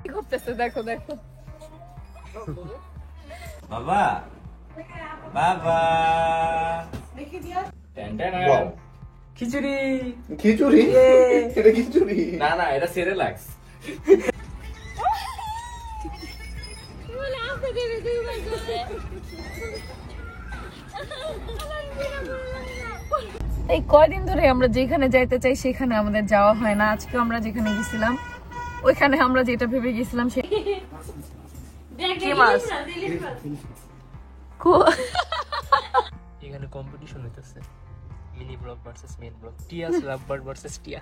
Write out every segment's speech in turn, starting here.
কি করতেছে দেখো দেখো। বাবা বাবা Wow. খিচুড়ি খিচুড়ি এটা খিচুড়ি না না এটা সেরেলাক্স এই কয়দিন ধরে আমরা যেখানে যাইতে চাই সেখানে আমাদের যাওয়া হয় না। আজকে আমরা যেখানে গেছিলাম ওইখানে আমরা যেটা ভেবে গেছিলাম সে কি মাছ এখানে কম্পিটিশন হইতেছে mini blog versus main blog টিয়াস lovebird versus টিয়া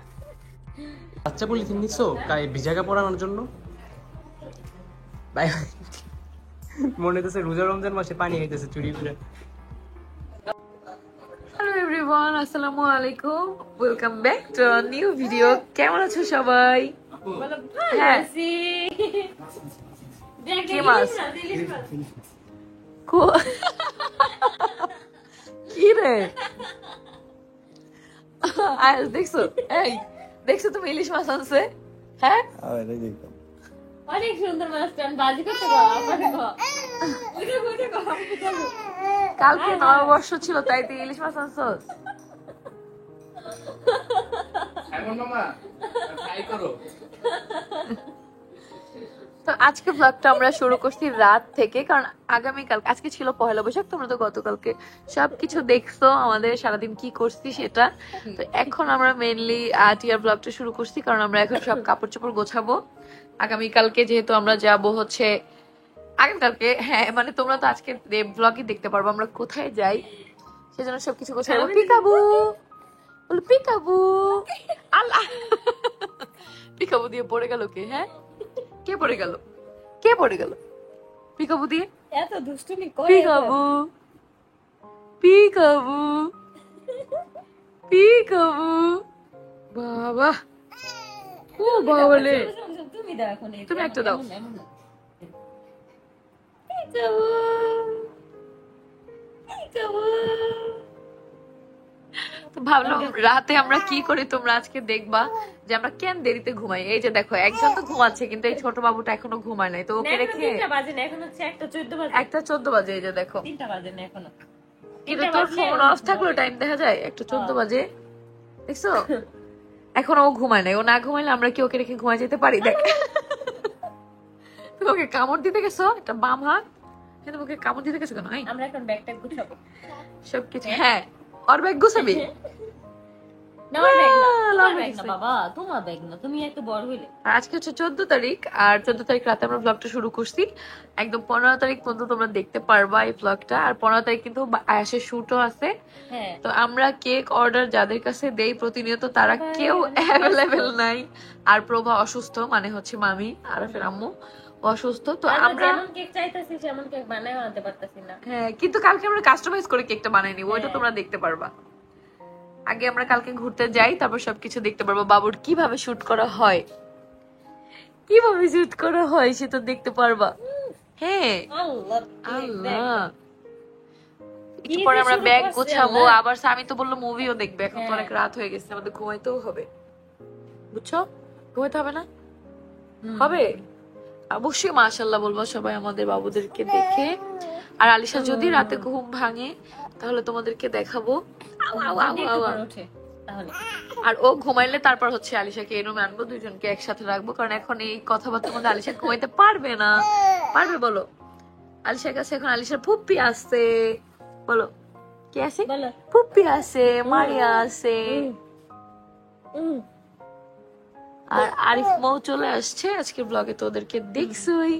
বাচ্চা বলি তুমি নিছো কাই ভিজাগা পড়ানোর জন্য ভাই মনে হইতেছে রোজা রমজান মাসে পানি হইতেছে চুরি করে। হ্যালো এভরিওয়ান, আসসালামু আলাইকুম, welcome back to a new video. কেমন আছো সবাই? হ্যাঁ কি মাছ কি রে আজ দেখছো? এই দেখছো তুমি ইলিশ মাছ আনছে? হ্যাঁ অনেক সুন্দর মাছটা বাজি করতে কালকে নববর্ষ ছিল তাই তুই ইলিশ মাছ আনছস? তো আজকে ব্লগটা আমরা শুরু করছি রাত থেকে, কারণ আগামীকাল আজকে ছিল পহেলা বৈশাখ, তোমরা তো গতকালকে সবকিছু দেখছো আমাদের সারাদিন কি করছি সেটা। তো এখন আমরা মেইনলি টিয়ার ব্লগটা শুরু করছি কারণ আমরা এখন সব কাপড় চোপড় গোছাবো আগামীকালকে, যেহেতু আমরা যাব হচ্ছে আগামীকালকে। হ্যাঁ মানে তোমরা তো আজকে ব্লগই দেখতে পারবো আমরা কোথায় যাই, সেজন্য সবকিছু গোছাবো। পিকাবু বলো পিকাবু, আল্লাহ পিকাবু দিয়ে পড়ে গেল কে? হ্যাঁ কে পড়ে গেল? কে পড়ে গেল পিকাবু দিয়ে? এত দুষ্টুমি করে পিকাবু পিকাবু পিকাবু বাবা ও বাবালে তুমি দাও এখন তুমি একটা দাও। তো ভাবলাম রাতে আমরা কি করি তোমরা আজকে দেখবা যে আমরা কেন দেরিতে ঘুমাই। এই যে দেখো একজন তো ঘুমাচ্ছে কিন্তু এই ছোট বাবুটা এখনো ঘুমায় নাই, তো ওকে রেখে 3টা বাজে না, এখন হচ্ছে 1:14 বাজে। 1:14 বাজে। এই যে দেখো 3টা বাজে না এখনো। কিন্তু তোর ফোন অফ থাকলো টাইম দেখা যায় 1:14 বাজে, দেখছো? এখন ও ঘুমায় নাই, ও না ঘুমাইলে আমরা কি ওকে রেখে ঘুমাই যেতে পারি? দেখ তুমি ওকে কামড় দিতে গেছো একটা বাম হাত, কিন্তু ওকে কামড় দিতে গেছো কেন? আমরা এখন ব্যাগটা গুছাবো সবকিছু হ্যাঁ ওর ব্যাগ গুছাবি? না ওর ব্যাগ না, তোমার লম্বা ব্যাগ না গেছে। বাবা, তোমার ব্যাগ না, তুমি একটু বড় হইলে। আর আজকে হচ্ছে 14 তারিখ, আর 14 তারিখ রাতে আমরা ব্লগটা শুরু করছি। একদম 15 তারিখ পর্যন্ত তোমরা দেখতে পারবা এই ব্লগটা। আর 15 তারিখ কিন্তু আয়াসের শুটও আছে। হ্যাঁ তো আমরা কেক অর্ডার যাদের কাছে দেই প্রতিনিয়ত তারা কেউ অ্যাভেলেবেল নাই। আর প্রভা অসুস্থ, মানে হচ্ছে মামি আরাফের আম্মু অসুস্থ, তো আমরা যেমন কেক চাইতেছি সেমন কেক বানায় আনতে পারতেছি না। হ্যাঁ কিন্তু কালকে আমরা কাস্টমাইজ করে কেকটা বানাই নিব, ওইটা তোমরা দেখতে পারবা। আগে আমরা কালকে ঘুরতে যাই, তারপর সবকিছু দেখতে পারবো বাবুর কিভাবে শুট করা হয়, কিভাবে শুট করা হয় সেটা দেখতে পারবা। হ্যাঁ আল্লাহ আল্লাহ একটু পরে আমরা ব্যাগ গোছাবো। আবার স্বামী তো বললো মুভিও দেখবে, এখন তো অনেক রাত হয়ে গেছে, আমাদের ঘুমাইতেও হবে, বুঝছো? ঘুমাইতে হবে না? হবে অবশ্যই মাশাআল্লাহ বলবো সবাই আমাদের বাবুদেরকে দেখে। আর আলিশা যদি রাতে ঘুম ভাঙে তাহলে তোমাদেরকে দেখাবো। ওঠে তাহলে। আর ও ঘুমাইলে তারপর হচ্ছে আলিশাকে এই রুমে আনবো, দুইজনকে একসাথে রাখবো, কারণ এখন এই কথাবার্তার মধ্যে আলিশা ঘুমাইতে পারবে না। পারবে বলো? আলিশার কাছে এখন আলিশার ফুপ্পি আসছে, বলো কে আছে? বলো ফুপ্পি আছে, মারিয়া আছে, আর আরিফ মৌ চলে আসছে আজকের ব্লগে, তো ওদেরকে দেখছই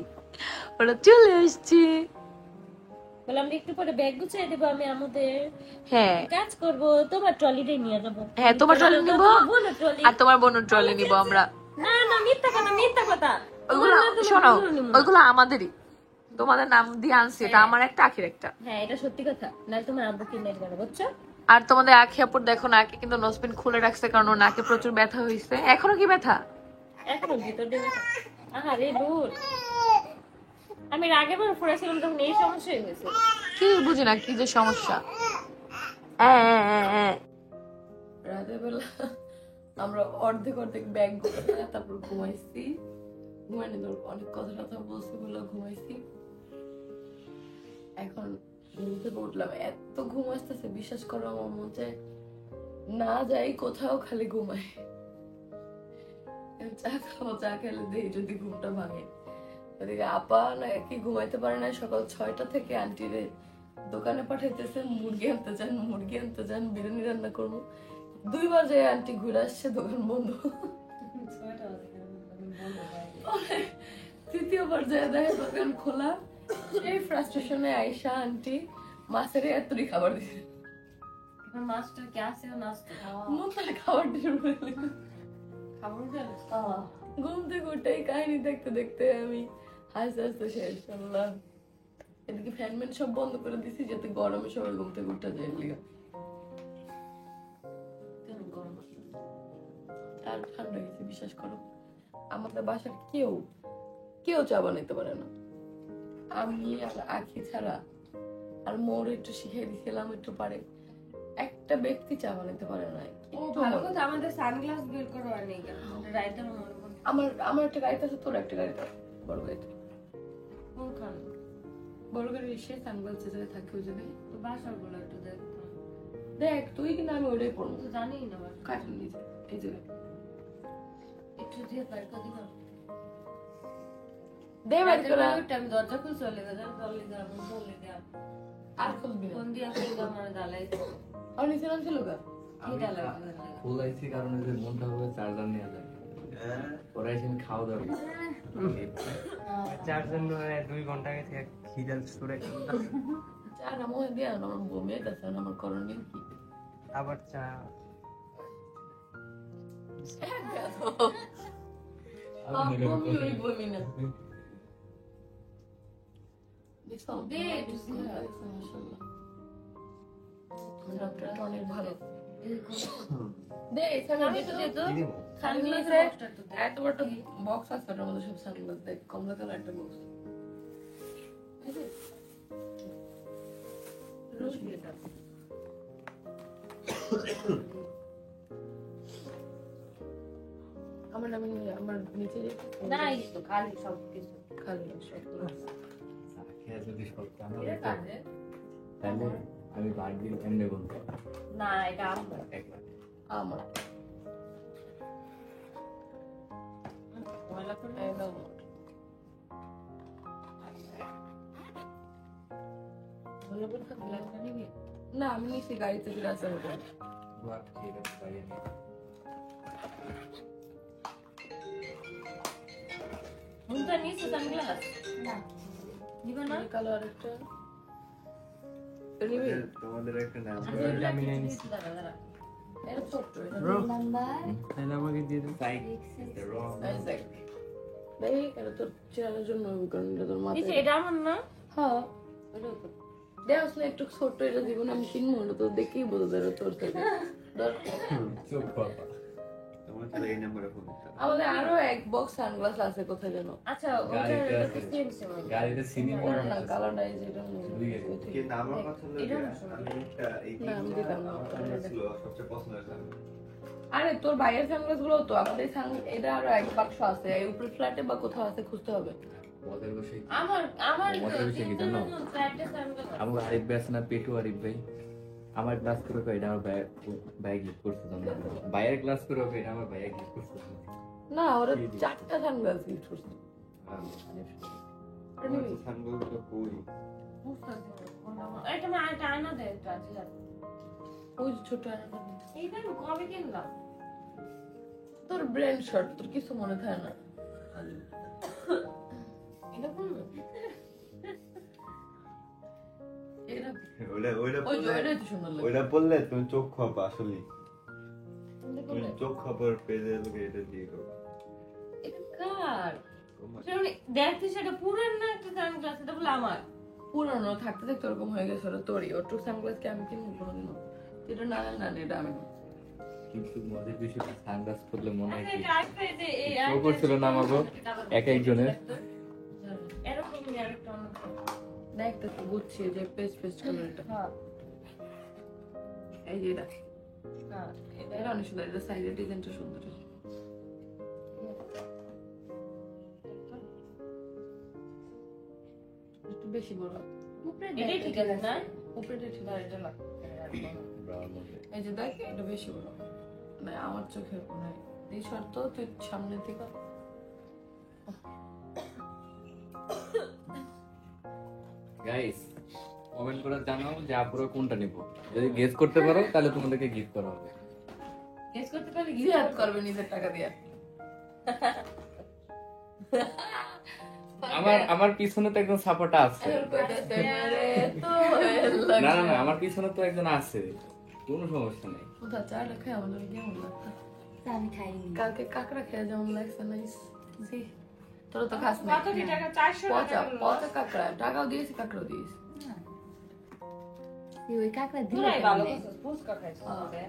ওরা চলে আসছে। বললাম একটু পরে ব্যাগ গুছিয়ে দেবো আমি, আমাদের হ্যাঁ কাজ করব, তোমার ট্রলিটাই নিয়ে যাবো। হ্যাঁ তোমার ট্রলি নিবো বলো ট্রলি। আর তোমার বোনের ট্রলি নিবো আমরা। না না মিথ্যা কথা, মিথ্যা কথা। ওইগুলো শোনো, ওইগুলো আমাদেরই, তোমাদের নাম দিয়ে আনছি, এটা আমার একটা আখির একটা। হ্যাঁ এটা সত্যি কথা, না তোমার আব্বু কিনে দিবে না, বুঝছো? আর তোমাদের আখি আপুর দেখো নাকে কিন্তু নোজপিন খুলে রাখছে, কারণ ওর নাকে প্রচুর ব্যথা হয়েছে। এখনো কি ব্যথা? এখনো ভিতর দিয়ে ব্যথা। আহারে দূর, আমি আগের বার পড়েছিলাম তখন এই সমস্যা হয়ে গেছে। কি বুঝি না কি যে সমস্যা। রাতের বেলা আমরা অর্ধেক অর্ধেক ব্যাগ তারপর ঘুমাইছি, ঘুমাইনি, তোর অনেক কথা টথা বলছি বলে ঘুমাইছি। এখন ঘুম থেকে উঠলাম, এত ঘুম আসতেছে বিশ্বাস করো, আমার মন চায় না যাই কোথাও, খালি ঘুমাই। চা খাবো, চা খেলে দেখি যদি ঘুমটা ভাঙে। ওদিকে আপা নাকি ঘুমাইতে পারে না, সকাল 6টা থেকে আন্টিরে দোকানে পাঠাইতেছে মুরগি আনতে যান, বিরিয়ানি রান্না করবো। 2 বাজে আন্টি ঘুরে আসছে, দোকান বন্ধ। তৃতীয়বার যায় দেখে দোকান খোলা। এই ফ্রাস্ট্রেশনে আইসা আন্টি মাছের এতরি খাবার দিছে, মাস্টার কে আসে নাস্তা মুখে খাবার দিয়ে খাবার গেল। ঘুম থেকে উঠে এই কাহিনী দেখতে দেখতে আমি হাসতে হাসতে শেষ করলাম। এদিকে ফ্যান ম্যান সব বন্ধ করে দিছি যাতে গরমে সবাই ঘুম থেকে উঠতে যায় লিগা। আর ঠান্ডা গেছে বিশ্বাস করো, আমাদের বাসার কেউ চা বানাইতে পারে না, আমি আর আখি ছাড়া। আর মোর একটু শিখিয়ে দিছিলাম, একটু পারে। একটা ব্যক্তি চা বানাইতে পারে না। ও ভালো কথা, আমাদের সানগ্লাস বের করো আর নেই কেন রাইতে মনে করো। আমার একটা গাড়িতে আছে, তোর একটা গাড়িতে, বড় গাড়িতে। কোনখান বড় গাড়ি এসে সানগ্লাস যে জায়গায় থাকে ওই জায়গায় তো বাসার গুলো একটু দেখ। দেখ তুই, কিন্তু আমি ওটাই পড়বো। তো জানি না বাসা কাঠের নিচে এই জায়গায় একটু দিয়ে বাইর করে দিলাম। দে বাইর করে। আমি দরজা খুলে চলে গেলাম, চলে গেলাম আর খুলবি না। ফোন দিয়ে খুললাম, আমার দালাই আর নিচে নাম ছিল গা। কি দালাই ফুলাইছি কারণে যে মনটা হবে চার্জার নিয়ে যায়। পরে এসে খাওয়া দাওয়া চারজন 2 ঘন্টা আগে থেকে খিদাল সুরে চার আমার দিয়ে আমার বমি আছে, আমার করণীয় কি? আবার চা বমি ওই বমি না। দেখো দে, মাশাআল্লাহ ডক্টরটা অনেক ভালো। দে এখানে দে তো সানগ্লাসে এত বড় বক্স আছে, ওটার মধ্যে সব সানগ্লাস। দেখ কমলা কালার একটা বক্স। আমার নিচে নাই তো খালি সব কিছু খালি সবগুলো খেয়ে যদি সত্যি আমার এটা কাজে তাহলে আমি বাদ দিন এমনি বলবো না, এটা আমার একবার আমার ময়লা করে একদম ভালো করে থাকবে। লাগবে নিবি। না আমি নিচে গাড়িতে গ্লাসে ওঠে বাদ খেয়ে গেছে বাইরে নিয়ে মুন্তা নিছো সানগ্লাস না নিবা না কালো আরেকটা নিবি। তোমাদের একটা নাম আমি নিয়ে নিছি। দাঁড়া দাঁড়া এটা ছোট্ট, এটা তাহলে আমাকে দিয়ে দেন। সাইক দ্য রং এই দেখ দেখি এটা তোর চেহারার জন্য হবে, কারণ এটা তোর নিচে মাথায়। এটা আমার না হ্যাঁ ওটাও তো দেখ আসলে একটু ছোট্ট, এটা জীবন আমি কিনবো, এটা তো দেখেই বোঝা যায় এটা তোর থেকে। ধর, চুপ বাবা তোমার তো এই নাম্বারে ফোন দিতে হবে। আমাদের আরো এক বক্স সানগ্লাস আছে কোথায় যেন। আচ্ছা গাড়িতে ওটা আছে। সেম সেম গাড়িতে সিনেমা ওটা না কালারটা এই যে এটা কিন্তু আমার কথা হলো যে আমি একটা এই না, আমি দিতাম না। আমার সামনে ছিল সবচেয়ে পছন্দের সামনে। আরে তোর বাইরের সানগ্লাস গুলো তো আমাদের এটা আরো এক বাক্স আছে, এই উপরে ফ্ল্যাটে বা কোথাও আছে, খুঁজতে হবে। ওদের বসে আমার মজার বিষয় কি জানো? চারটে সানগ্লাস আমাকে আরিফ ভাই আছে না, পেটু আরিফ ভাই আমার ক্লাস করে কই এটা আমার ভাই গিফট করছে তোমরা ভাইয়ের ক্লাস করে কই এটা আমার ভাইয়া গিফট করছে না ওরা 4টা সানগ্লাস গিফট করছে। সানগুলো কই এটা না এটা আয়না দে এটা আছে ওই যে ছোট আয়নাটা দে। এইটা আমি কবে কিনলাম তোর ব্রেন শর্ট, তোর কিছু মনে থাকে না। এটা কোন এটা ওইটা ওইটা ওই যে পড়লে- ওইটাই তো সুন্দর লাগে। ওইটা বললে তুমি চোখ খাবা আসলে এটা তুমি করলে? চোখ খাবার পেজে লোকে এটা দিয়ে করো এটা কার তোমার- সেটা দেখতে সেটা পুরান না একটা সানগ্লাস, এটা বলে আমার পুরানো থাকতে থাকতে ওরকম হয়ে গেছে, ওটা তোরই। ওর সানগ্লাস কি আমি কিনবো কোনোদিনও? এটা না না না এটা আমি কিনবো। কিন্তু মজার বিষয় সানগ্লাস পরলে মনে হয় আচ্ছা, কি এটা আরেকটা এই যে এই শো আরেকটা করছিল না আমাকে এক একজনের এরকমই আরেকটা অন্য দেখ তো কি বুঝছি যে পেস্ট পেস্ট করে এটা। হ্যাঁ এই যে এটা হ্যাঁ এটা অনেক সুন্দর, এটা সাইডের ডিজাইনটা সুন্দর। একটু বেশি বড় এটাই ঠিক আছে না? উপরেটা ঠিক আছে এটা না এই যে দেখ এটা বেশি বড় না আমার চোখের কোনায় এই শর্ত তুই সামনে থেকে গাইস কমেন্ট করে জানাও যে আপুরা কোনটা নিব যদি গেস করতে পারো তাহলে তোমাদেরকে গিফট করা হবে গেস করতে পারলে কি জিহাদ করবে নিজের টাকা দিয়ে আমার পিছনে তো একজন সাপোর্ট আছে না না না আমার পিছনে তো একজন আছে কোনো সমস্যা নেই কোথা চাটা খেয়ে আমাদের কেমন লাগতো আমি খাইনি। কালকে কাঁকড়া খেয়ে যেমন লাগছে নাইস জি তোরা তো খাস না কত কি টাকা? 400 পচা টাকা হলো। পচা কাঁকড়া টাকাও দিয়েছি কাঁকড়াও দিয়েছি তুই ওই কাঁকড়া দিলে তোরাই ভালো কেমনে? করছিস, ফুচকা খাইছিস আমাদের।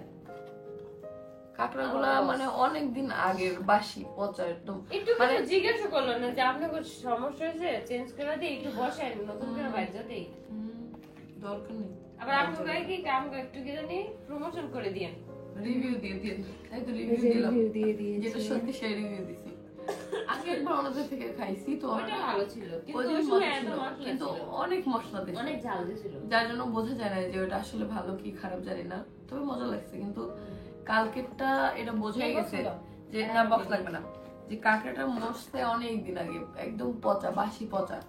কাঁকড়াগুলা মানে অনেকদিন আগের বাসি পচা একদম একটু মানে জিজ্ঞাসা করলো না যে আপনার কোনো সমস্যা হয়েছে চেঞ্জ করে দিই একটু বসেন নতুন করে বাইরে দিই দরকার নেই আবার আপনাকে কি আমাকে একটু কি জানি প্রমোশন করে দিয়েন রিভিউ দিয়ে দিন এই তো ওই রিভিউ যে দিলাম review দিয়ে দিয়েছে। যেটা সত্যি সেই রিভিউ দিছি আগে একবার ওনাদের থেকে খাইছি তো ওটা ভালো ছিল কিন্তু ওই ওই দিন সময় মজা এত ছিল, মশলা কিন্তু ছিল অনেক মশলা দিয়েছে অনেক ঝাল দিয়েছিল যার জন্য বোঝা যায় না যে ওটা আসলে ভালো কি খারাপ জানি না তবে মজা লাগছে কিন্তু কালকেরটা এটা বোঝাই গেছে যে না বক্স লাগবে না যে কাঁকড়াটা মরছে অনেক দিন আগে একদম পচা বাসি পচা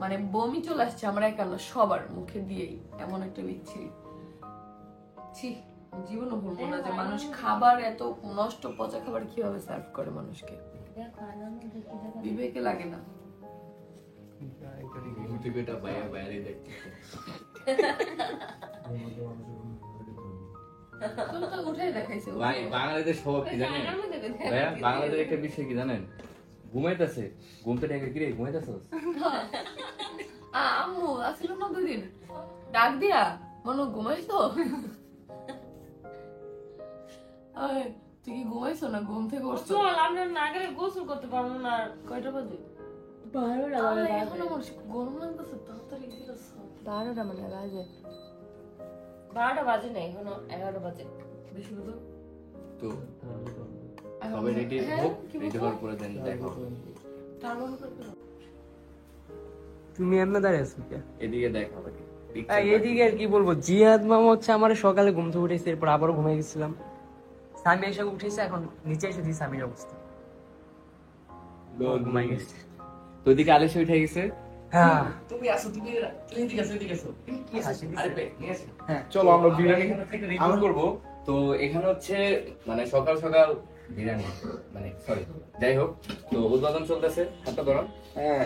মানে বমি চলে আসছে আমরা একান্ন সবার মুখে দিয়েই এমন একটা বিচ্ছিরি ছি জীবনও ভুলবো না যে মানুষ খাবার এত নষ্ট পচা খাবার কিভাবে সার্ভ করে মানুষকে দেখো, আমার মধ্যে কি দেখা বিবেকে লাগে না ইউটিউবেটা বাইরে দেখতেছে তুমি তো উঠাই দেখাইছে ভাই বাংলাদেশের স্বভাব কি জানেন আমার মধ্যে দেখে ভাইয়া বাংলাদেশের একটা বিষয় কি জানেন ঘুমাইতেছে ঘুমতে ডেকে কিরে ঘুমাইতেছস আম্মু আসলো না দুদিন ডাক দিয়া মনে ঘুমাইছো আয়, তুই কি ঘুমাইছো না ঘুম থেকে উঠছো চল আমরা না গেলে গোসল করতে পারবো না কয়টা বাজে 12টা মানে বাজে। এখন আমার গরম লাগতেছে তাড়াতাড়ি দিতেছ 12টা মানে বাজে। 12টা বাজে না এখনো 11টা বাজে বেশি বুঝো তো সবাই রেডি হোক রেডি হওয়ার পরে দেন দেখো তারপর করতে তুমি এমনি দাঁড়িয়ে আছো কে? এদিকে দেখো এদিকে আর কি বলবো, জিহাদ মামা হচ্ছে আমার সকালে ঘুম থেকে উঠেছে, এরপর আবারও ঘুমিয়ে গেছিলাম। সামি এসে উঠেছে, এখন নিচে এসে দিই সামির অবস্থা, ঘুমাই গেছে। তো এদিকে আলেশে উঠে গেছে হ্যাঁ তুমি আসো তুমি এদিকে আসো এদিকে আসো কি হাসি দিছে? আরে নিয়ে আসো হ্যাঁ চলো আমরা বিরিয়ানি রিভিউ করব তো এখানে হচ্ছে মানে সকাল সকাল বিরিয়ানি মানে সরি যাই হোক তো উদ্বোধন চলতেছে হাতটা ধরো হ্যাঁ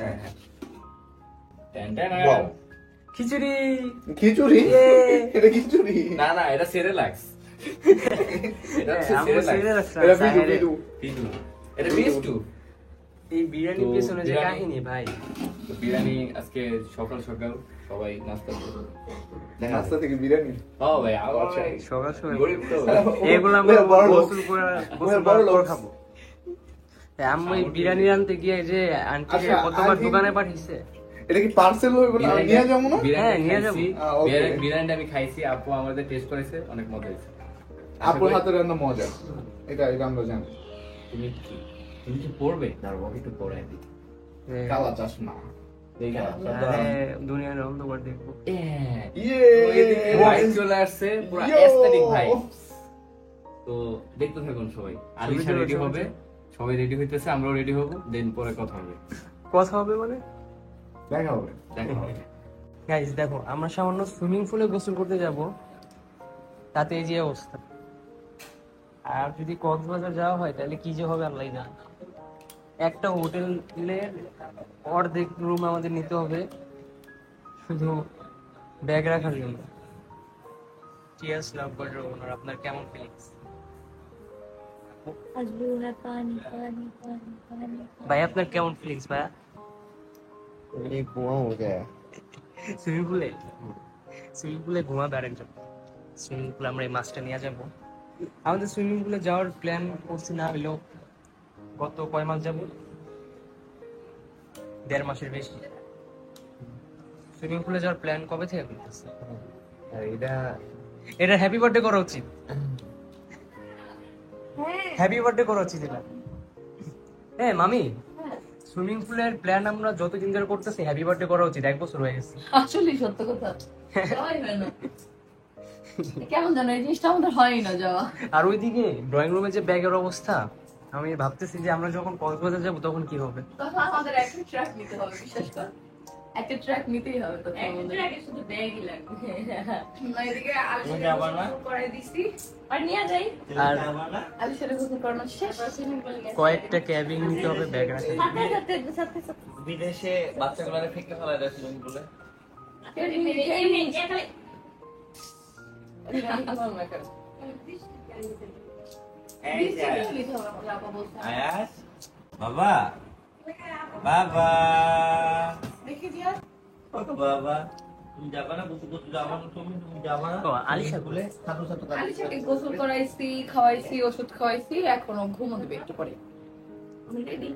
Wow. খিচুড়ি খিচুড়ি এটা খিচুড়ি না না এটা সেরেলাক্স এটা হচ্ছে আমরা সেরেলাক্স serial এটা রাখছি। বিটু পিটু এটা বিস্টু এই বিরিয়ানির তো পেছনে যে বিরিয়ানি- কাহিনী ভাই, তো বিরিয়ানি আজকে সকাল সকাল সবাই নাস্তা করবে দেখা নাস্তা থেকে বিরিয়ানি ও ভাই আবার আচ্ছা। সকাল সকাল গরিব তো এগুলো আমরা বড় লোক। গোসল করে ওরা বড় লোক। খাবো। আম্মু এই বিরিয়ানি আনতে গিয়ে যে আন্টি আচ্ছা, কতবার I think- দোকানে পাঠিয়েছে। এটা কি পার্সেল হইব না নিয়ে যাবো না হ্যাঁ, নিয়ে যাবো। okay. বিরিয়ানিটা আমি খাইছি আপু আমাদের টেস্ট করেছে অনেক মজা হয়েছে আপুর হাতের রান্না মজা এটা আমরা জানি তুমি কি পড়বে দাঁড়াবো একটু পড়াই দিই কালা চশমা আরে দুনিয়ার অন্ধকার দেখবো। ইয়ে ভাই চলে আসছে পুরো অ্যাস্থেটিক ভাই তো দেখতে থাকুন সবাই আলিশা চলে রেডি চলে হবে সবাই রেডি হইতেছে আমরাও রেডি হব দেন পরে কথা হবে কথা হবে মানে দেখা হবে দেখা হবে গাইস দেখো, আমরা সামান্য সুইমিং পুলে গোসল করতে যাব, তাতে এই যে অবস্থা। আর যদি কক্সবাজার যাওয়া হয় তাহলে কি যে হবে আল্লাহই জানে। একটা হোটেলের অর্ধেক রুম আমাদের নিতে হবে শুধু ব্যাগ রাখার জন্য। টিয়ার্স লাভ বার্ডের ওনার আপনার কেমন ফিলিংস? আসবো না, পানি পানি পানি পানি। ভাই আপনার কেমন ফিলিংস ভাইয়া এই কুয়া হয়ে যায় সুইমিং পুলে ঘুমাবে আরেকজন। সুইমিং পুলে আমরা এই মাছটা নিয়ে যাবো। আমাদের সুইমিং পুলে যাওয়ার প্ল্যান করছি না হলেও গত কয় মাস যাব, 1.5 মাসের বেশি। সুইমিং পুলে যাওয়ার প্ল্যান কবে থেকে করতেছে? এটা হ্যাপি বার্থডে করা উচিত, হ্যাপি বার্থডে করা উচিত এটা। হ্যাঁ মামি, সুইমিং পুলের প্ল্যান আমরা যতদিন ধরে করতেছি হ্যাপি বার্থডে করা উচিত, 1 বছর হয়ে গেছে। আসলে সত্য কথা যাওয়াই হয় না। কেমন জানো এই জিনিসটা আমাদের হয়ই না যাওয়া। আর ওইদিকে ড্রয়িং রুমে যে ব্যাগের অবস্থা, আমি ভাবতেছি যে আমরা যখন কক্সবাজার যাবো তখন কি হবে। তখন আমাদের একটা ট্র্যাক নিতে হবে, বিশেষ করে একটা ট্র্যাক নিতেই হবে তখন আমাদের। আগে শুধু ব্যাগই লাগবে। এদিকে তুমি যাবা না? আলিশা করে দিছি, আর নিয়ে যাই আর আলিশার গোসল করানো শেষ। কয়েকটা ক্যাবিং নিতে হবে ব্যাগ রাখতে। সাথে বিদেশে বাচ্চাগুলোরে ফেঁকে ফেলা যায় সুইমিং পুলে। এই যে আয়াস, বাবা বাবা দেখি দিয়া ও বাবা, তুমি যাবা না? বসে বসে যাবা না? তুমি যাবা না? ও, আলিশা বলে ছাতু ছাতু কাজ আলিশাকে গোসল করাইছি, খাওয়াইছি, ওষুধ খাওয়াইছি, এখনো ঘুমো দেবে একটু পরে। আমি রেডি।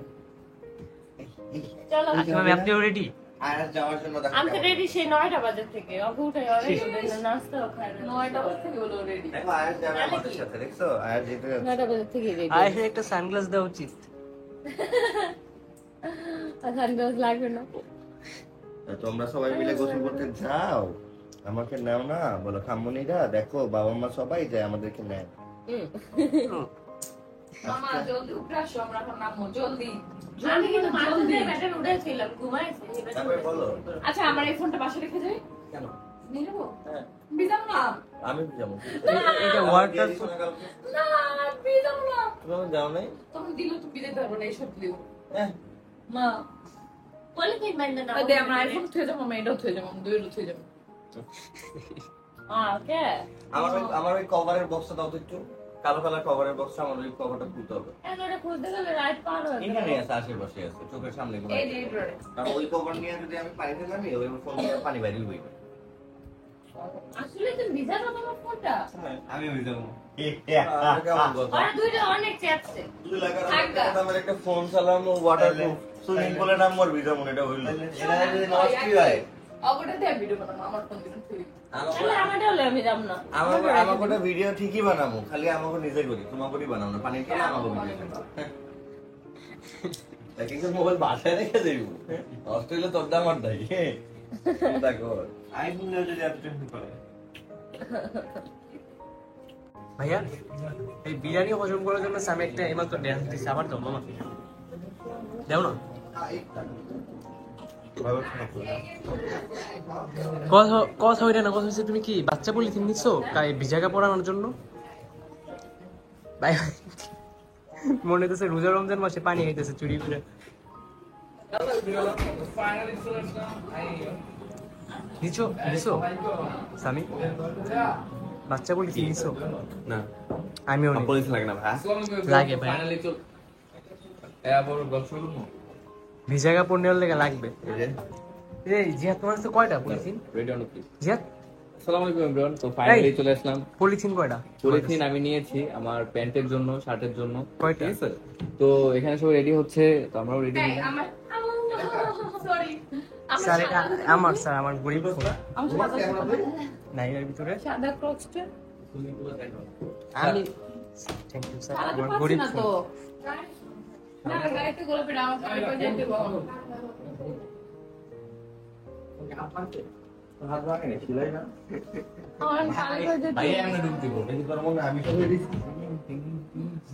চলো আমি আপনিও রেডি? আয়াস যাওয়ার জন্য দেখো আমি তো রেডি সেই 9টা বাজে থেকে অঘু উঠে নাস্তাও খায় না। 9টা বাজে থেকে বলো রেডি। দেখো আয়াস যাবে আমাদের সাথে, দেখছো? আয়াস যেতে যাচ্ছে। 9টা বাজে থেকে রেডি। আয়েশা একটা সানগ্লাস দেওয়া উচিত। আর সানগ্লাস লাগবে না। তা তোমরা সবাই মিলে গোসল করতে যাও, আমাকে নাও না? বলো খাম্মনিরা, দেখো বাবা মা সবাই যায়, আমাদেরকে নেয়। মামা জলদি উঠে আসো, আমরা এখন নামবো জলদি। আমি কিন্তু জলদি মাঝে ব্যাটার উঠেছিলাম, ঘুমাইছি। তারপরে বলো। আচ্ছা আমার এই ফোনটা বাসায় রেখে যাই, কেন? নিয়ে যাবো? হ্যাঁ, বিজাম না, আমি যাবো। এটা ওয়াটার না বিজাম না। তুমি যাও নাই? তখন দিলে তুমি বিজাইতে পারবো না, এইসব দিও হ্যাঁ, মা। বলে কি মাইন্ড না। ওই দে আমার আইফোন থুয়ে যাবো, আমি এটাও থুয়ে যাবো, আমি দুইটা থুয়ে যাবো। ওকে। আমার ওই কভারের বক্সটা দাও তো একটু। কালো কালার কভারের বক্সটা, আমার ওই কভারটা খুলতে হবে। এখন ওটা খুঁজতে গেলে রাইট পার হয়ে যাবে। এখানে আছে, আশেপাশে আছে, চোখের সামনে কোনো এই যে এই ড্রয়ারে। কারণ ওই কভার নিয়ে যদি আমি পানিতে নামি, ওই ফোন দিয়ে পানি বাইরে হইবে। আসলে তুমি ভিজানো তোমার ফোনটা। আমি হয়ে যাবো। আর দুইটা অনেক চাপছে। 2 লাখ টাকার একটা ফোন চালাম, ওয়াটারপ্রুফ সুইমিং পুলে নাম মোর ভিডিও মনে এটা হইলো। এটা যদি নষ্ট কি হয়? অবটা দিয়ে ভিডিও বানাবো, আমার ফোন দিয়ে থুই। তাহলে আমারটা হলে আমি যাব না। আমাকে ওটা ভিডিও ঠিকই বানাবো, খালি আমাকে নিজে করি, তোমাকে বানাবো না। পানি খেলে আমাকে ভিডিও কিন্তু মোবাইল বাসায় রেখে দেব, অস্ট্রেলিয়া তোর দাম আর নাই। দেখো আইফোন নিয়ে যদি এত টেনশন করে। ভাইয়া এই বিরিয়ানি হজম করার জন্য আমি একটা এইমাত্র ড্যান্স দিচ্ছি, আবার দাও মামা, দাও না। কথা হইটা না, কথা হচ্ছে তুমি কি বাচ্চা পলিথিন নিচ্ছো ভিজা কাপড় আনার জন্য? ভাই মনে হইতেছে রোজা রমজান মাসে পানি খাইতেছে চুরি করে। নিছো নিছো সামি, বাচ্চা পলিথিন নিছো? না আমিও নিই। পুলিশ লাগে না ভাই। লাগে ভাই, ফাইনালি চল আবার গল্প শুরু করব। ভিজা কাপড় নেওয়ার লেগে লাগবে। এই যে এই জিহাদ তোমার কাছে কয়টা পলিথিন? Ready on please. জিহাদ আসসালামু আলাইকুম एवरीवन। তো ফাইনালি চলে আসলাম। পলিথিন কয়টা? পলিথিন আমি নিয়েছি আমার প্যান্টের জন্য, শার্টের জন্য। কয়টা? ঠিক আছে, তো এখানে সব রেডি হচ্ছে, তো আমরাও রেডি এই, হলাম। আমার সরি, স্যার এটা আমার গরিব ফোন আমার সাদা নাই এর ভিতরে। সাদা ক্রক্সটা আমি থ্যাংক ইউ স্যার, চালাতে আমার পারছি গরিব না ফোন। তো। না গাড়িতে গোলাপি আমার গাড়ি করে যেতে দেবো। হাত ভাঙে না, সিলাই না। আমার গাড়ি করে যেতে ভাই আমরা ডুব দিব। এই তোর মনে আমি তো দিছি।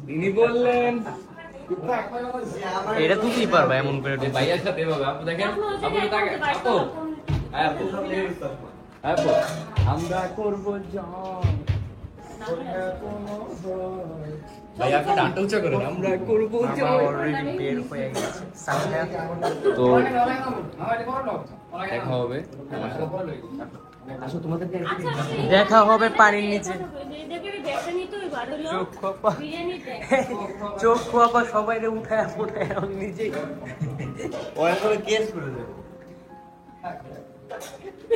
তিনি বললেন এটা তুই কি পারবা এমন করে যে ভাইয়ার সাথে এভাবে আপু দেখেন, আপু তাকে আপু হ্যাঁ আপু হ্যাঁ আপু আমরা করব জন ভাই আপনি ডান্টা উঁচা করেন, আমরা করব জন। অলরেডি বের হয়ে গেছে সামনে। তো দেখা হবে আমার সাথে। আসো তোমাদেরকে দেখা হবে পানির নিচে। চোখ খোপা চোখ খোপা সবাই রে উঠায় উঠায় নিজেই ও এখন কেস করে দেবে।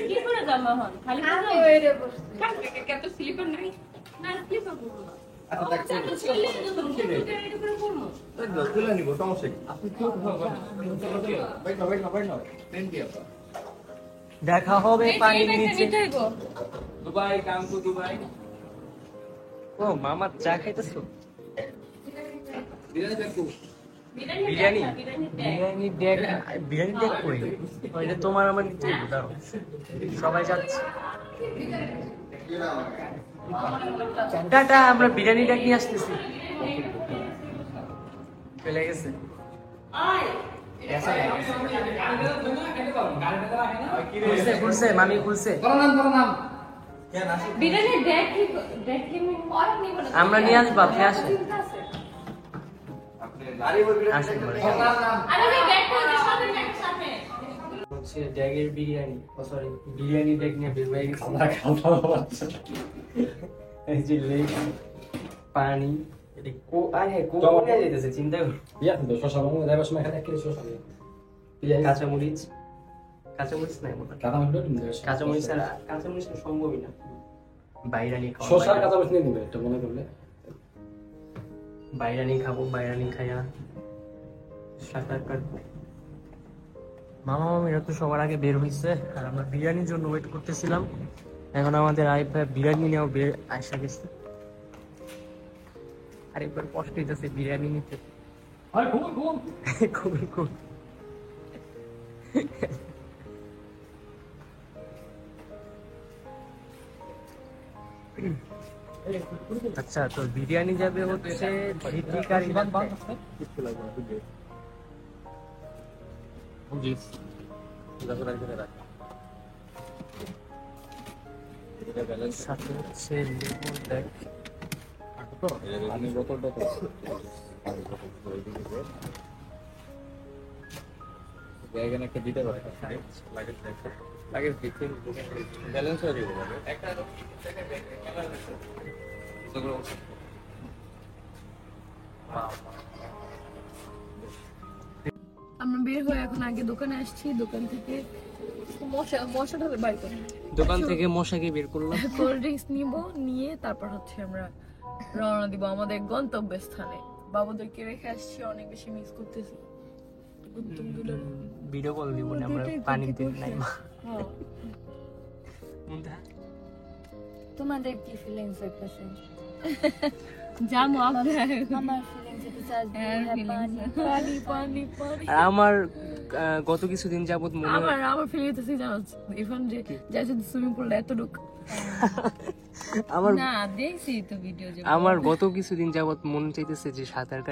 কি করে জামা হন খালি কত স্লিপার নাই না স্লিপার করবো না। আচ্ছা দেখ তুলে নিব, সমস্যা কি? আপনি কি হবে? ভাই না ভাই না ভাই না। ট্রেন কি আপা? দেখা হবে পানির নিচে। Dubai come to Dubai. ও মামা চা খাইতেছো? বিরিয়ানি দেখো। বিরিয়ানি বিরিয়ানি দেখ। বিরিয়ানি দেখ কই ওইটা তোমার আমার নিতে হবে, দাঁড়াও সবাই যাচ্ছে টাটা আমরা বিরিয়ানি ডাক নিয়ে আসতেছি চলে গেছে খুলছে মামি খুলছে বিরিয়ানি দেখি আমরা নিয়ে আসবো আপনি আসেন আসেন বলে। আরে ভাই ব্যাগ করে সাথে ব্যাগ সাথে হচ্ছে ড্যাগের বিরিয়ানি সরি বিরিয়ানি ড্যাগ নিয়ে বের হয়ে গেছে এই যে লেগ পানি এটি কো আরে কোনে যেতেছে চিন্তা কর কাঁচামরিচ কাঁচামরিচ নাই মনে হয়। কাঁচামরিচ আর কাঁচামরিচ তো সম্ভবই না বাইরানি বাইরানি খাবো বাইরানি খাইয়া সাঁতার কাটবো মামা মামিরা তো সবার আগে বের হয়েছে আর আমরা বিরিয়ানির জন্য ওয়েট করতেছিলাম এখন আমাদের আইফ ভাই বিরিয়ানি নিয়েও বের আসা গেছে আরেকবার কষ্ট হইতেছে বিরিয়ানি নিতে খুবই খুব আচ্ছা তো বিরিয়ানি যাবে হচ্ছে ঝিটিকার সাথে হচ্ছে লেবুর ব্যাগ আমরা বের হয়ে এখন আগে দোকানে আসছি, দোকান থেকে মশা ঢালে বাড়ি করে দোকান থেকে মশাকে বের করলাম কোল্ড ড্রিঙ্কস নিব, নিয়ে তারপর হচ্ছে আমরা রওনা দিব আমাদের গন্তব্যস্থানে। বাবুদেরকে রেখে আসছি, অনেক বেশি মিস করতেছি। ভিডিও কল দিব না আমরা পানিতে নাই তোমাদের কি ফিলিংস হইতেছে? জানো আমার ফিলিংস হইতেছে আজ পানি পানি পানি। আর আমার গত কিছুদিন যাবত মনে হয় আমার ফিল হইতেছে জানো ইরফান যে যাই যদি সুইমিং পুলটা এতটুক আমার না দেখছি তো ভিডিও যে আমার গত কিছুদিন যাবত মনে চাইতেছে যে সাঁতার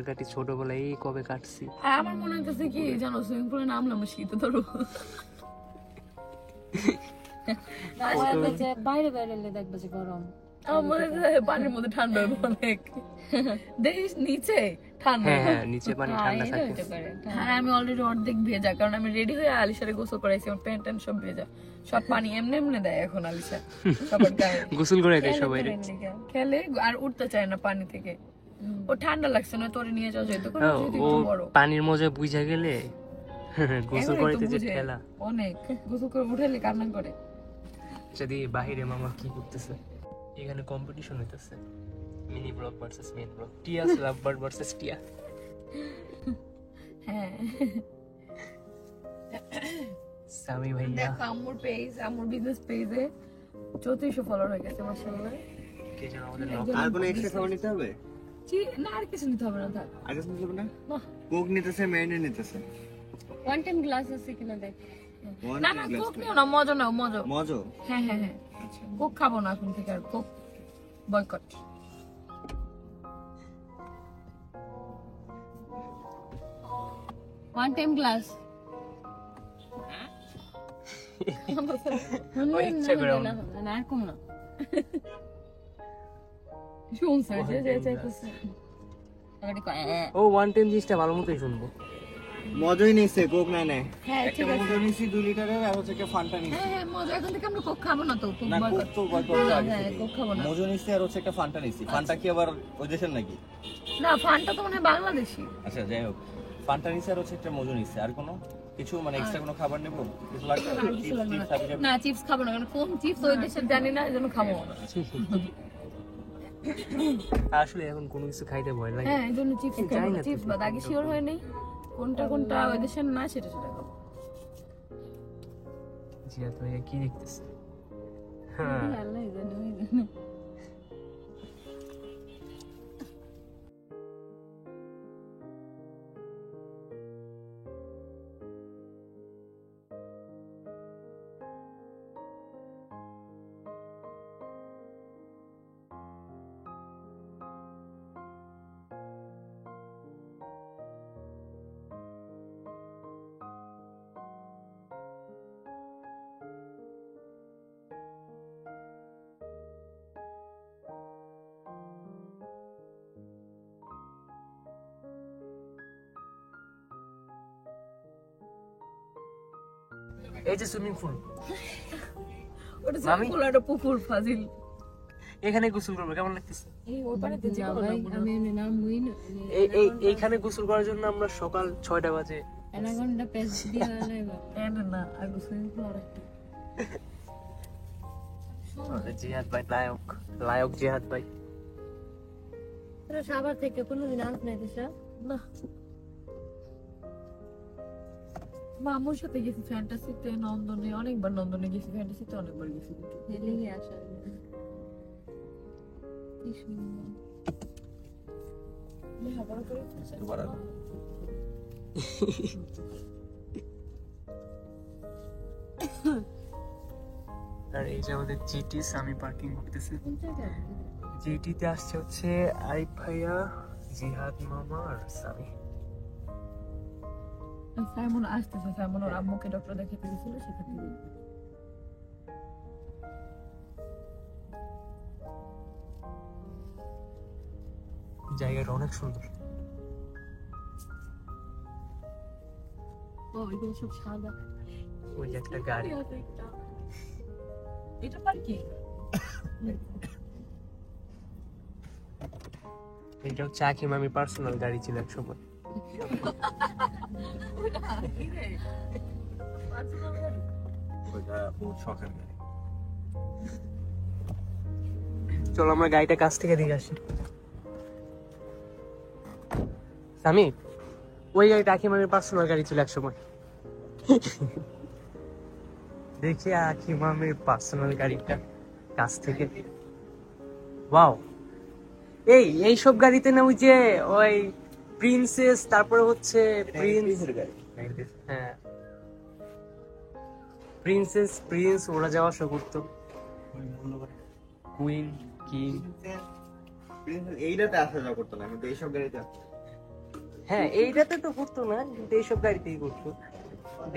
কাটি ছোটবেলায় এই কবে কাটছি আর আমার মনে হইতেছে কি জানো সুইমিং পুলে নামলাম শীতে ধরো বাইরে বাইরে দেখবে যে গরম আমার মনে হয় পানির মধ্যে ঠান্ডা হবে অনেক। দেখিস নিচে ঠান্ডা। হ্যাঁ নিচে পানি ঠান্ডা থাকে হতে পারে হ্যাঁ আমি অলরেডি অর্ধেক ভেজা, কারণ আমি রেডি হয়ে আলিশারে গোসল করাইছি, আমার প্যান্ট ট্যান্ট সব ভেজা, সব পানি এমনি এমনি দেয় এখন আলিশা সবার গায়ে। গোসল করে দেয় সবাই খেলে আর উঠতে চায় না পানি থেকে, ও ঠান্ডা লাগছে না, তোরে নিয়ে যাওয়া যেত কারণ যেহেতু ও একটু বড়। পানির মজা বুঝা গেলে গোসল এখন করতে একটু যে বুঝে, ঠেলা অনেক গোসল করে উঠাইলে কান্না করে। যদি বাহিরে মামা কি করতেছে এখানে কম্পিটিশন হইতেছে mini blog versus main blog টিয়া লাভবার্ড ভার্সেস টিয়া হ্যাঁ সামি ভাইয়া দেখো আম্মুর পেজ, আম্মুর বিজনেস পেজে 3400 ফলোয়ার হয়ে গেছে মাশাআল্লাহ। কে যেন আমাদের আর কোনো এক্সট্রা খাবার নিতে হবে? না আর কিছু নিতে হবে না, থাক। আর কিছু নিতে হবে না? না। কোক নিতেছে, মেরিনেট নিতেছে। ওয়ান টাইম গ্লাস আছে কিনা দেখ না না কোক নিও না, মজা নাও মজা। মজো? হ্যাঁ হ্যাঁ হ্যাঁ, কোক খাবো না এখন থেকে, আর Coke boycott. One time glass ও ইচ্ছা করে না আর কম না শুনছে যে যে চাইতেছে। ও ওয়ান টাইম জিনিসটা ভালো মতোই শুনবো মজোই নিছে, কোক নাই নাই। হ্যাঁ ঠিক একটা আছে, মজো নিছি 2 লিটারের, আর হচ্ছে একটা ফান্টা নিছি। হ্যাঁ হ্যাঁ মজা, এখন থেকে আমরা কোক খাবো না তো, কোক না কোক বয়কট। তো বয়কট আগে হ্যাঁ থেকেই। কোক খাবো না। মজো নিছি আর হচ্ছে একটা ফান্টা নিছি। ফান্টা কি আবার ওই দেশের নাকি? না ফানটা তো মানে বাংলাদেশি। আচ্ছা যাই হোক, ফান্টা নিছি আর হচ্ছে একটা মজো নিছি। আর কোনো কিছু মানে এক্সট্রা কোনো খাবার নেব? কিছু লাগবে? আর কিছু লাগবে না। চিপস হাবি না চিপস খাবো না, কারণ কোন চিপস ওই দেশের জানি না, এজন্য খাবো না। আসলে এখন কোনো কিছু খাইতে ভয় লাগে হ্যাঁ এই জন্য চিপস জানি খাবো না না, তো চিপস বাদ আগে শিওর হয় নাই কোনটা কোনটা ওই দেশের না, সেটা সেটা খাবো। জিয়া তো কি দেখতেছে হ্যাঁ আল্লাহ জানে ওই জানে এই যে সুইমিং পুল, ওটা মামি? পুরো একটা পুকুর ফাজিল। এখানে গোসল করবো, কেমন লাগতেছে? এই ওই পানিতে যে আমি এমনি নাম মুই না এইখানে গোসল করার জন্য আমরা সকাল 6টা বাজে এনাগন্ডা পেজ দিয়া লাইবা না আর সুইমিং পুল আরেকটা জিহাদ ভাই লায়ক জিহাদ ভাই। তোরা সাভার থেকে কোনোদিন আস নাই দেশা না? মামুর সাথে গেছি ফ্যান্টাসিতে, নন্দনে অনেকবার, নন্দনে গেছি, ফ্যান্টাসিতে অনেকবার গেছি। হেলিংয়ে আসা কি সুন্দর লেখাপড়া করে আর এই যে আমাদের জিটি সামি পার্কিং করতেছে। কোন জায়গায়? জিটিতে আসছে হচ্ছে আরিফ ভাইয়া, জিহাদ মামা আর সামি। সাইমন আসতেছে, সাইমন ওর আম্মুকে ডক্টর দেখাতে গেছিল সেখান থেকে। জায়গাটা অনেক সুন্দর। ও এগুলো সব সাদা। ওই যে একটা গাড়ি, এটা পার্কিং। এটা হচ্ছে আকিম আমি পার্সোনাল গাড়ি ছিল এক সময়। ওইটা বহুত শখের গাড়ি। চলো আমরা গাড়িটা কাছ থেকে দেখে আসি। সামি, ওই গাড়িটা আকিম আমি পার্সোনাল গাড়ি ছিল এক সময়। দেখি আকিম আমি পার্সোনাল গাড়িটা কাছ থেকে। ওয়াও, এই সব গাড়িতে না ওই যে ওই প্রিন্সেস, তারপরে হচ্ছে প্রিন্স, হ্যাঁ প্রিন্স ওরা যাওয়া আসা করতো। কুইন কিং, এইটাতে আসা যাওয়া করতো না, কিন্তু এইসব গাড়িতে আসতো। হ্যাঁ এইটাতে তো করতো না, কিন্তু এইসব গাড়িতেই করতো।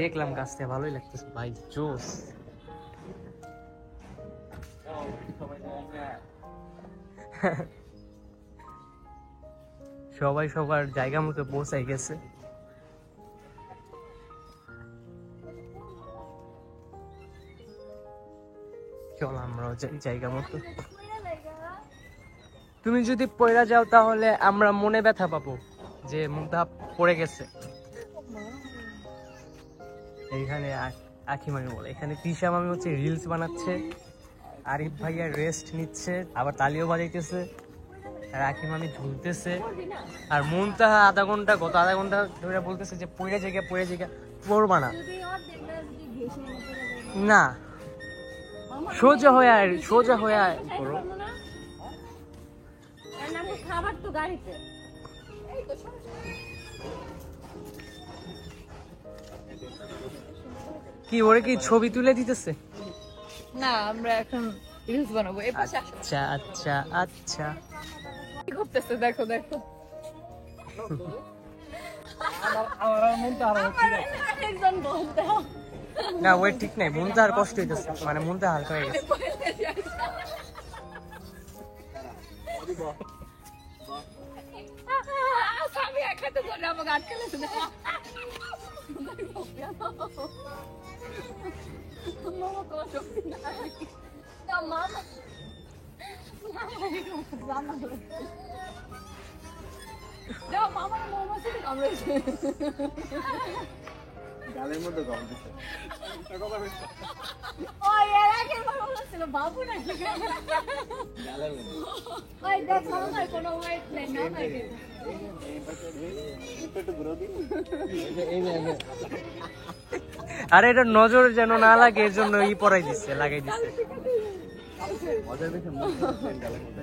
দেখলাম কাছ থেকে, ভালোই লাগতেছে ভাই, জোস। সবাই সবার জায়গা মতো পৌঁছাই গেছে। চল আমরাও যাই জায়গা মতো। তুমি যদি পয়রা যাও তাহলে আমরা মনে ব্যথা পাবো যে মুন্তাহা পড়ে গেছে। এইখানে আখিমামি বলে, এখানে তিশা মামি হচ্ছে রিলস বানাচ্ছে, আরিফ ভাইয়া রেস্ট নিচ্ছে, আবার তালিও বাজাইতেছে, আর আখিমামি ঝুলতেছে, আর মুন্তাহা গত আধা ঘন্টা ধরে বলতেছে যে পড়ে জায়গা পড়বা না। না, সোজা হয়ে করো। খাবার তো গাড়িতে। কি ওরে কি ছবি তুলে দিতেছে? না আমরা এখন রিলস বানাবো। এই পাশে আসো। আচ্ছা আচ্ছা আচ্ছা, কি করতেছে দেখো দেখো। আরেকজন বলতে না ওই ঠিক নাই, মনটা আর কষ্ট হইতেছে, মানে মনটা হালকা হয়ে গেছে। আমি একাতে ধরে আমাকে আটকে লেছে না। মামা কোনো শক্তি নাই। না মামা যাও মামার মামা সাথে কামড়েছে। গালের মধ্যে গম দিচ্ছে। ওই এর আগের বার বলেছিল বাবু নাকি গালের মধ্যে। ওই দেখ মামা কোনো ওয়েট নেই না নাকি। আরে এটা নজর যেন না লাগে এর জন্য লাগাই দিচ্ছে। মজার বেশি গালের মধ্যে।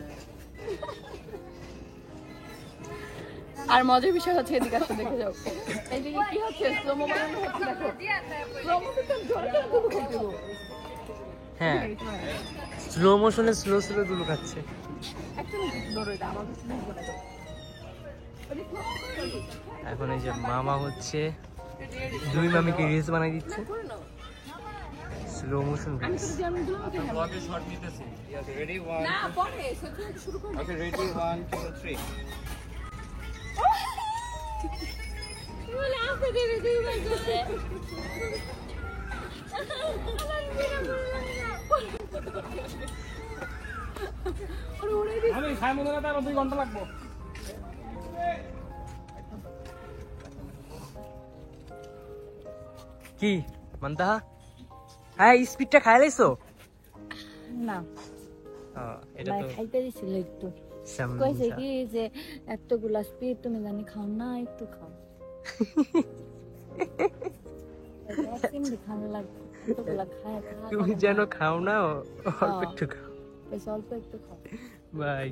আর মজার বিষয় হচ্ছে এদিকে আসতে দেখে যাও। এদিকে কি হচ্ছে স্লোমো বানানো হচ্ছে দেখো। স্লোমো তো জোরে দুলু খাইতে গো। হ্যাঁ স্লো মোশনে স্লো দুলু খাচ্ছে। একটা ধরো এটা আমার কাছে বলে দাও। এখন এই যে মামা হচ্ছে দুই মামিকে রিলস বানাই দিচ্ছে, স্লো মোশন রিলস। না পরে শুরু করো। Okay ready 1 2 3। বলে আপনি দিদি দিদি বলছে। খায় মনে না তার 2 ঘন্টা লাগবে। কি মান্তাহা হ্যাঁ স্পিডটা খাই লাইছো না এটা তো খাইতে দিছিল একটু সামনে কইছে কি যে এতগুলা স্পিড তুমি জানি খাও না একটু খাও একদিন খাওয়া লাগবে এতগুলা খায় তুমি যেন খাও না অল্প একটু খাও অল্প একটু খাও বাই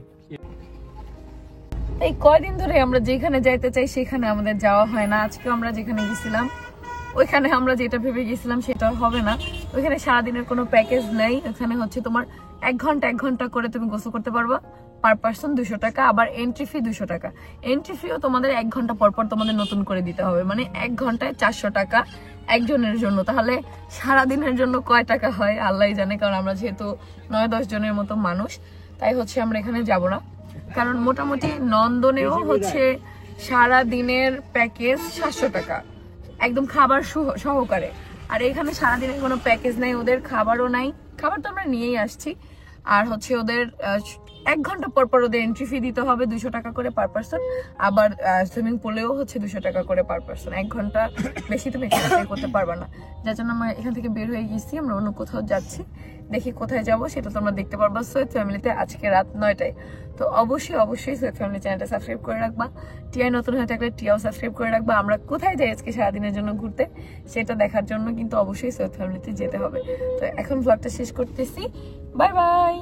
এই কয়দিন ধরে আমরা যেখানে যাইতে চাই সেখানে আমাদের যাওয়া হয় না। আজকে আমরা যেখানে গেছিলাম ওইখানে আমরা যেটা ভেবে গেছিলাম সেটা হবে না। ওইখানে সারাদিনের কোনো প্যাকেজ নেই। ওখানে হচ্ছে তোমার 1 ঘন্টা করে তুমি গোসল করতে পারবা, পার পার্সন 200 টাকা, আবার এন্ট্রি ফি 200 টাকা। এন্ট্রি ফিও তোমাদের 1 ঘন্টা পর পর তোমাদের নতুন করে দিতে হবে, মানে 1 ঘন্টায় 400 টাকা একজনের জন্য। তাহলে সারাদিনের জন্য কয় টাকা হয় আল্লাহই জানে, কারণ আমরা যেহেতু 9-10 জনের মতো মানুষ, তাই হচ্ছে আমরা এখানে যাব না। কারণ মোটামুটি নন্দনেও হচ্ছে সারা দিনের প্যাকেজ 700 টাকা একদম খাবার সহকারে। আর এখানে সারাদিনের কোনো প্যাকেজ নাই, ওদের খাবারও নাই, খাবার তো আমরা নিয়েই আসছি। আর হচ্ছে ওদের 1 ঘন্টা পর পর ওদের এন্ট্রি ফি দিতে হবে 200 টাকা করে পার পার্সন, আবার সুইমিং পুলেও হচ্ছে 200 টাকা করে পার পার্সন। 1 ঘন্টা বেশি তুমি এখানে stay করতে পারবে না, যার জন্য আমরা এখান থেকে বের হয়ে গেছি। আমরা অন্য কোথাও যাচ্ছি, দেখি কোথায় যাব সেটা তোমরা দেখতে পারবা সৈয়দ ফ্যামিলিতে আজকে রাত 9টায়। তো অবশ্যই সৈয়দ ফ্যামিলি চ্যানেলটা সাবস্ক্রাইব করে রাখবা। টিআই নতুন হয়ে থাকলে টিআও সাবস্ক্রাইব করে রাখবা। আমরা কোথায় যাই আজকে সারাদিনের জন্য ঘুরতে সেটা দেখার জন্য কিন্তু অবশ্যই সৈয়দ ফ্যামিলিতে যেতে হবে। তো এখন ব্লগটা শেষ করতেছি, বাই বাই।